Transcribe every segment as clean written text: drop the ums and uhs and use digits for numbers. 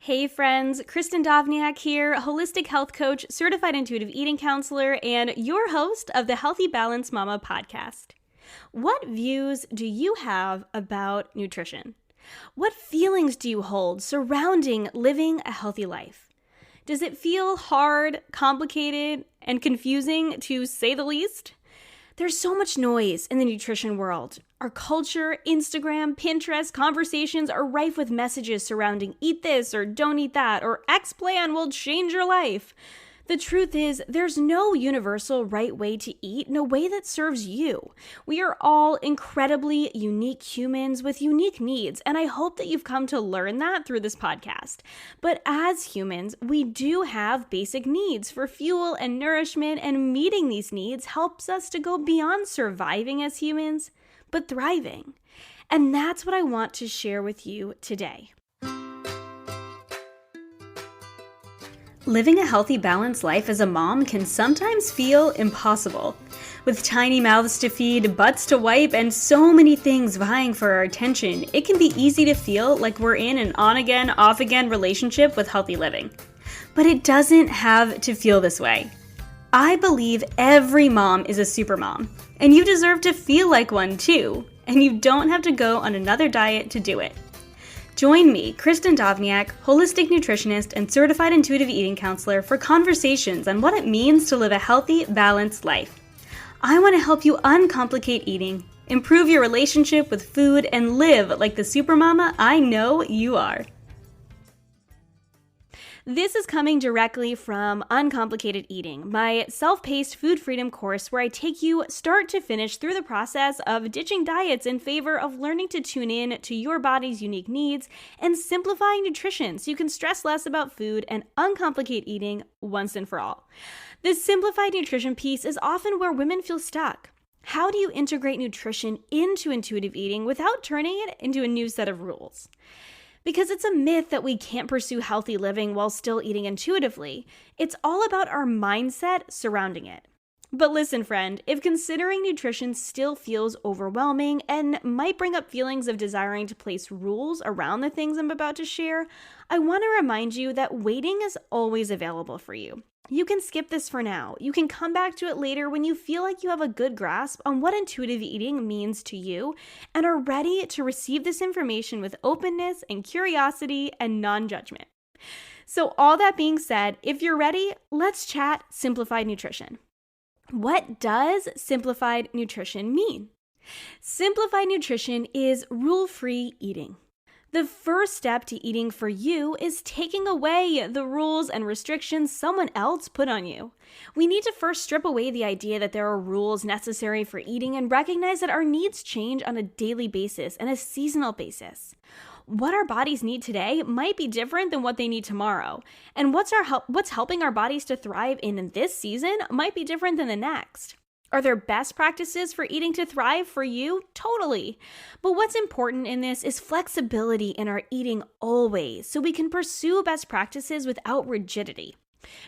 Hey friends, Kristin Dovbniak here, holistic health coach, certified intuitive eating counselor, and your host of the Healthy Balance Mama podcast. What views do you have about nutrition? What feelings do you hold surrounding living a healthy life? Does it feel hard, complicated, and confusing to say the least? There's so much noise in the nutrition world. Our culture, Instagram, Pinterest, conversations are rife with messages surrounding eat this or don't eat that or X plan will change your life. The truth is, there's no universal right way to eat, no way that serves you. We are all incredibly unique humans with unique needs, and I hope that you've come to learn that through this podcast. But as humans, we do have basic needs for fuel and nourishment, and meeting these needs helps us to go beyond surviving as humans, but thriving. And that's what I want to share with you today. Living a healthy, balanced life as a mom can sometimes feel impossible. With tiny mouths to feed, butts to wipe, and so many things vying for our attention, it can be easy to feel like we're in an on-again, off-again relationship with healthy living. But it doesn't have to feel this way. I believe every mom is a super mom, and you deserve to feel like one too, and you don't have to go on another diet to do it. Join me, Kristin Dovbniak, holistic nutritionist and certified intuitive eating counselor, for conversations on what it means to live a healthy, balanced life. I want to help you uncomplicate eating, improve your relationship with food, and live like the supermama I know you are. This is coming directly from Uncomplicated Eating, my self-paced food freedom course where I take you start to finish through the process of ditching diets in favor of learning to tune in to your body's unique needs and simplifying nutrition so you can stress less about food and uncomplicate eating once and for all. This simplified nutrition piece is often where women feel stuck. How do you integrate nutrition into intuitive eating without turning it into a new set of rules? Because it's a myth that we can't pursue healthy living while still eating intuitively. It's all about our mindset surrounding it. But listen, friend, if considering nutrition still feels overwhelming and might bring up feelings of desiring to place rules around the things I'm about to share, I want to remind you that waiting is always available for you. You can skip this for now. You can come back to it later when you feel like you have a good grasp on what intuitive eating means to you and are ready to receive this information with openness and curiosity and non-judgment. So all that being said, if you're ready, let's chat simplified nutrition. What does simplified nutrition mean? Simplified nutrition is rule-free eating. The first step to eating for you is taking away the rules and restrictions someone else put on you. We need to first strip away the idea that there are rules necessary for eating and recognize that our needs change on a daily basis and a seasonal basis. What our bodies need today might be different than what they need tomorrow, and what's helping our bodies to thrive in this season might be different than the next. Are there best practices for eating to thrive for you? Totally. But what's important in this is flexibility in our eating always, so we can pursue best practices without rigidity.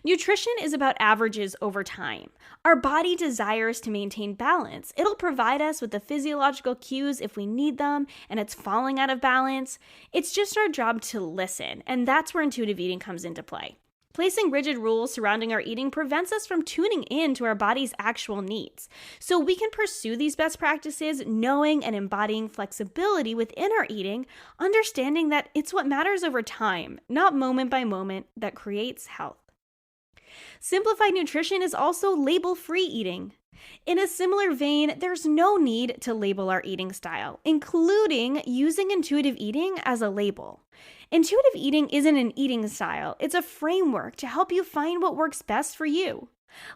Nutrition is about averages over time. Our body desires to maintain balance. It'll provide us with the physiological cues if we need them, and it's falling out of balance. It's just our job to listen, and that's where intuitive eating comes into play. Placing rigid rules surrounding our eating prevents us from tuning in to our body's actual needs. So we can pursue these best practices knowing and embodying flexibility within our eating, understanding that it's what matters over time, not moment by moment, that creates health. Simplified nutrition is also label-free eating. In a similar vein, there's no need to label our eating style, including using intuitive eating as a label. Intuitive eating isn't an eating style, it's a framework to help you find what works best for you.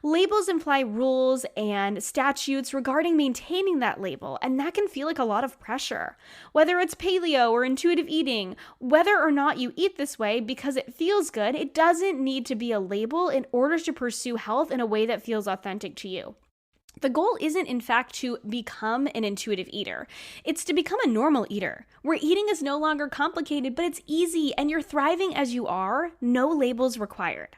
Labels imply rules and statutes regarding maintaining that label, and that can feel like a lot of pressure. Whether it's paleo or intuitive eating, whether or not you eat this way because it feels good, it doesn't need to be a label in order to pursue health in a way that feels authentic to you. The goal isn't, in fact, to become an intuitive eater. It's to become a normal eater, where eating is no longer complicated, but it's easy and you're thriving as you are, no labels required.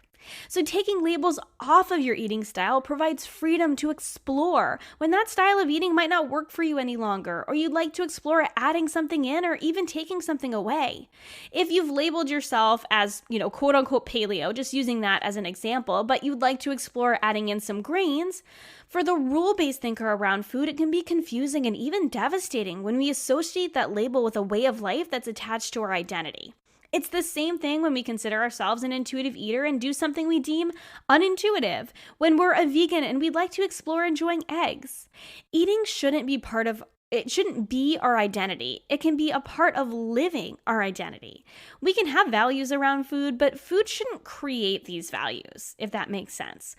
So taking labels off of your eating style provides freedom to explore when that style of eating might not work for you any longer, or you'd like to explore adding something in or even taking something away. If you've labeled yourself as, quote unquote paleo, just using that as an example, but you'd like to explore adding in some grains, for the rule-based thinker around food, it can be confusing and even devastating when we associate that label with a way of life that's attached to our identity. It's the same thing when we consider ourselves an intuitive eater and do something we deem unintuitive, when we're a vegan and we'd like to explore enjoying eggs. Eating shouldn't be our identity. It can be a part of living our identity. We can have values around food, but food shouldn't create these values, if that makes sense.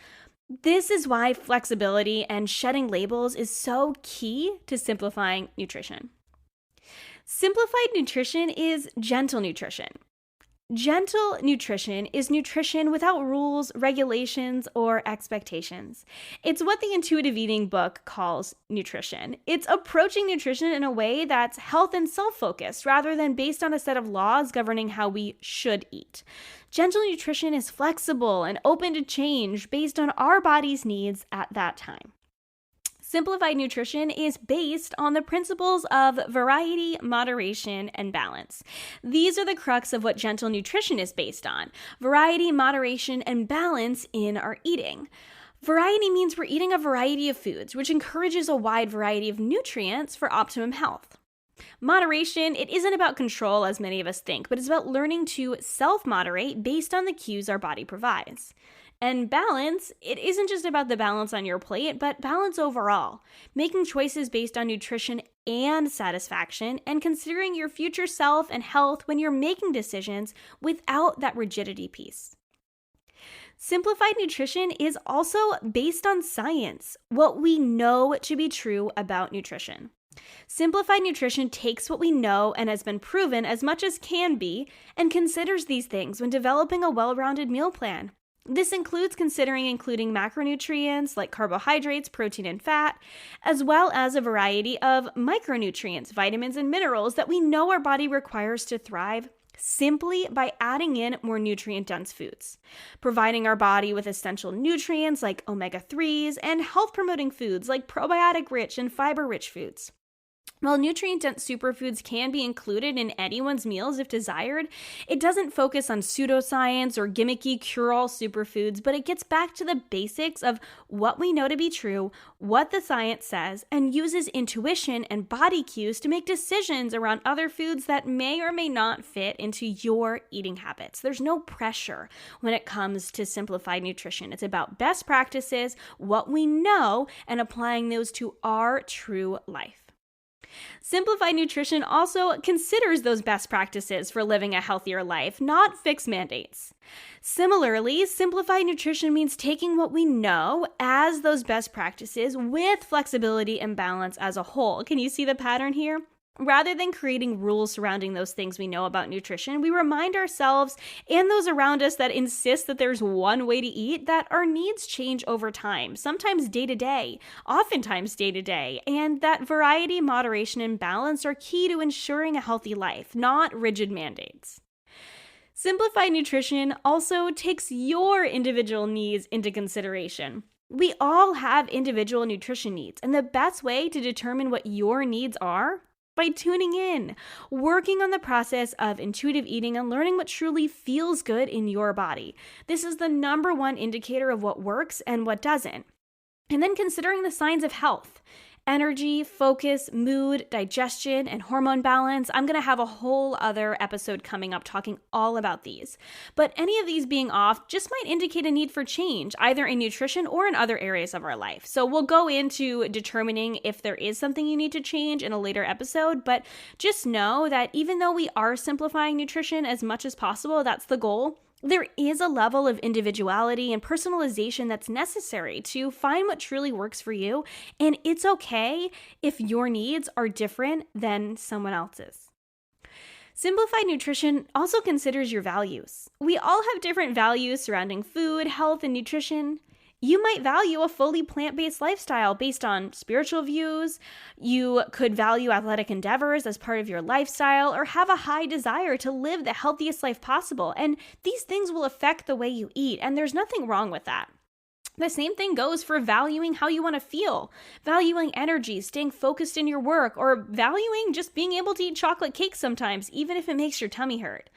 This is why flexibility and shedding labels is so key to simplifying nutrition. Simplified nutrition is gentle nutrition. Gentle nutrition is nutrition without rules, regulations, or expectations. It's what the intuitive eating book calls nutrition. It's approaching nutrition in a way that's health and self-focused rather than based on a set of laws governing how we should eat. Gentle nutrition is flexible and open to change based on our body's needs at that time. Simplified nutrition is based on the principles of variety, moderation, and balance. These are the crux of what gentle nutrition is based on: variety, moderation, and balance in our eating. Variety means we're eating a variety of foods, which encourages a wide variety of nutrients for optimum health. Moderation, it isn't about control as many of us think, but it's about learning to self-moderate based on the cues our body provides. And balance, it isn't just about the balance on your plate, but balance overall, making choices based on nutrition and satisfaction, and considering your future self and health when you're making decisions without that rigidity piece. Simplified nutrition is also based on science, what we know to be true about nutrition. Simplified nutrition takes what we know and has been proven as much as can be, and considers these things when developing a well-rounded meal plan. This includes including macronutrients like carbohydrates, protein, and fat, as well as a variety of micronutrients, vitamins, and minerals that we know our body requires to thrive simply by adding in more nutrient-dense foods, providing our body with essential nutrients like omega-3s and health-promoting foods like probiotic-rich and fiber-rich foods. While nutrient-dense superfoods can be included in anyone's meals if desired, it doesn't focus on pseudoscience or gimmicky cure-all superfoods, but it gets back to the basics of what we know to be true, what the science says, and uses intuition and body cues to make decisions around other foods that may or may not fit into your eating habits. There's no pressure when it comes to simplified nutrition. It's about best practices, what we know, and applying those to our true life. Simplified nutrition also considers those best practices for living a healthier life, not fixed mandates. Similarly, simplified nutrition means taking what we know as those best practices with flexibility and balance as a whole. Can you see the pattern here? Rather than creating rules surrounding those things we know about nutrition, we remind ourselves and those around us that insist that there's one way to eat, that our needs change over time, sometimes day to day, oftentimes day to day, and that variety, moderation, and balance are key to ensuring a healthy life, not rigid mandates. Simplified nutrition also takes your individual needs into consideration. We all have individual nutrition needs, and the best way to determine what your needs are by tuning in, working on the process of intuitive eating and learning what truly feels good in your body. This is the number one indicator of what works and what doesn't. And then considering the signs of health: energy, focus, mood, digestion, and hormone balance. I'm going to have a whole other episode coming up talking all about these. But any of these being off just might indicate a need for change, either in nutrition or in other areas of our life. So we'll go into determining if there is something you need to change in a later episode, but just know that even though we are simplifying nutrition as much as possible, that's the goal, there is a level of individuality and personalization that's necessary to find what truly works for you, and it's okay if your needs are different than someone else's. Simplified nutrition also considers your values. We all have different values surrounding food, health, and nutrition. You might value a fully plant-based lifestyle based on spiritual views. You could value athletic endeavors as part of your lifestyle or have a high desire to live the healthiest life possible. And these things will affect the way you eat, and there's nothing wrong with that. The same thing goes for valuing how you want to feel, valuing energy, staying focused in your work, or valuing just being able to eat chocolate cake sometimes, even if it makes your tummy hurt.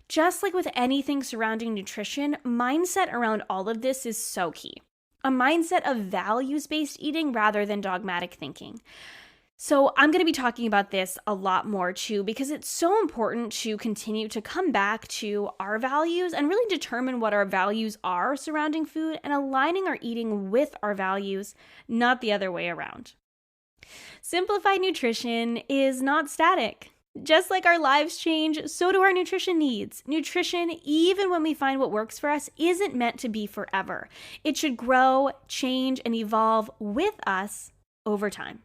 Just like with anything surrounding nutrition, mindset around all of this is so key. A mindset of values-based eating rather than dogmatic thinking. So I'm going to be talking about this a lot more too, because it's so important to continue to come back to our values and really determine what our values are surrounding food and aligning our eating with our values, not the other way around. Simplified nutrition is not static. Just like our lives change, so do our nutrition needs. Nutrition, even when we find what works for us, isn't meant to be forever. It should grow, change, and evolve with us over time.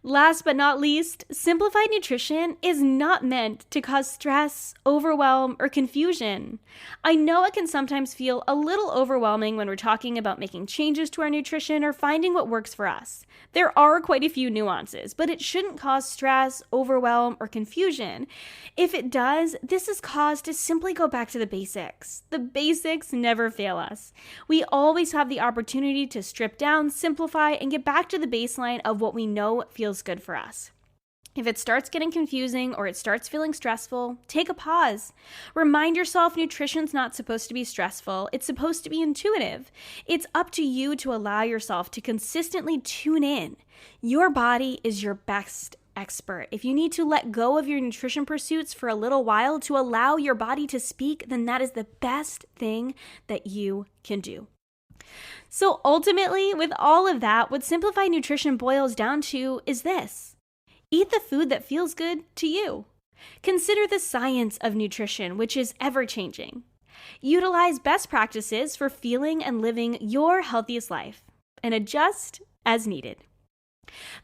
Last but not least, simplified nutrition is not meant to cause stress, overwhelm, or confusion. I know it can sometimes feel a little overwhelming when we're talking about making changes to our nutrition or finding what works for us. There are quite a few nuances, but it shouldn't cause stress, overwhelm, or confusion. If it does, this is cause to simply go back to the basics. The basics never fail us. We always have the opportunity to strip down, simplify, and get back to the baseline of what we know feels good for us. If it starts getting confusing or it starts feeling stressful, take a pause. Remind yourself nutrition's not supposed to be stressful. It's supposed to be intuitive. It's up to you to allow yourself to consistently tune in. Your body is your best expert. If you need to let go of your nutrition pursuits for a little while to allow your body to speak, then that is the best thing that you can do. So ultimately, with all of that, what simplified nutrition boils down to is this: eat the food that feels good to you. Consider the science of nutrition, which is ever-changing. Utilize best practices for feeling and living your healthiest life, and adjust as needed.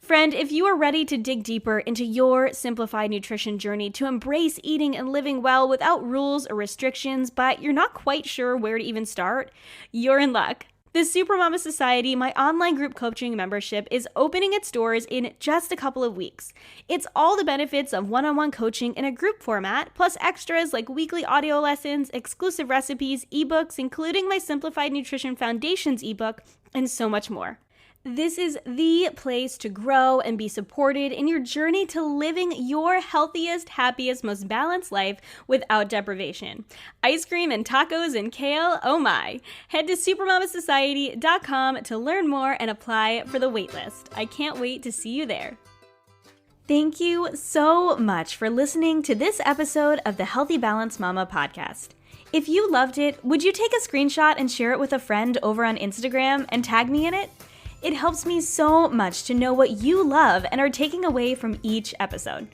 Friend, if you are ready to dig deeper into your simplified nutrition journey to embrace eating and living well without rules or restrictions, but you're not quite sure where to even start, you're in luck. The Supermama Society, my online group coaching membership, is opening its doors in just a couple of weeks. It's all the benefits of one-on-one coaching in a group format, plus extras like weekly audio lessons, exclusive recipes, ebooks, including my Simplified Nutrition Foundations ebook, and so much more. This is the place to grow and be supported in your journey to living your healthiest, happiest, most balanced life without deprivation. Ice cream and tacos and kale, oh my. Head to supermamasociety.com to learn more and apply for the waitlist. I can't wait to see you there. Thank you so much for listening to this episode of the Healthy Balanced Mama podcast. If you loved it, would you take a screenshot and share it with a friend over on Instagram and tag me in it? It helps me so much to know what you love and are taking away from each episode.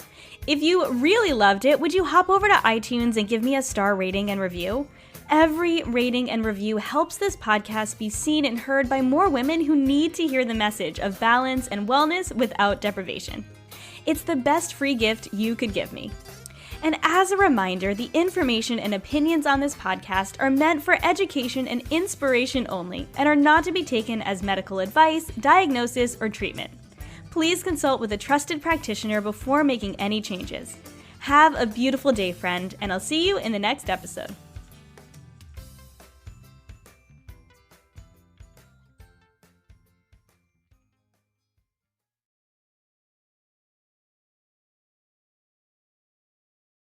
If you really loved it, would you hop over to iTunes and give me a star rating and review? Every rating and review helps this podcast be seen and heard by more women who need to hear the message of balance and wellness without deprivation. It's the best free gift you could give me. And as a reminder, the information and opinions on this podcast are meant for education and inspiration only and are not to be taken as medical advice, diagnosis, or treatment. Please consult with a trusted practitioner before making any changes. Have a beautiful day, friend, and I'll see you in the next episode.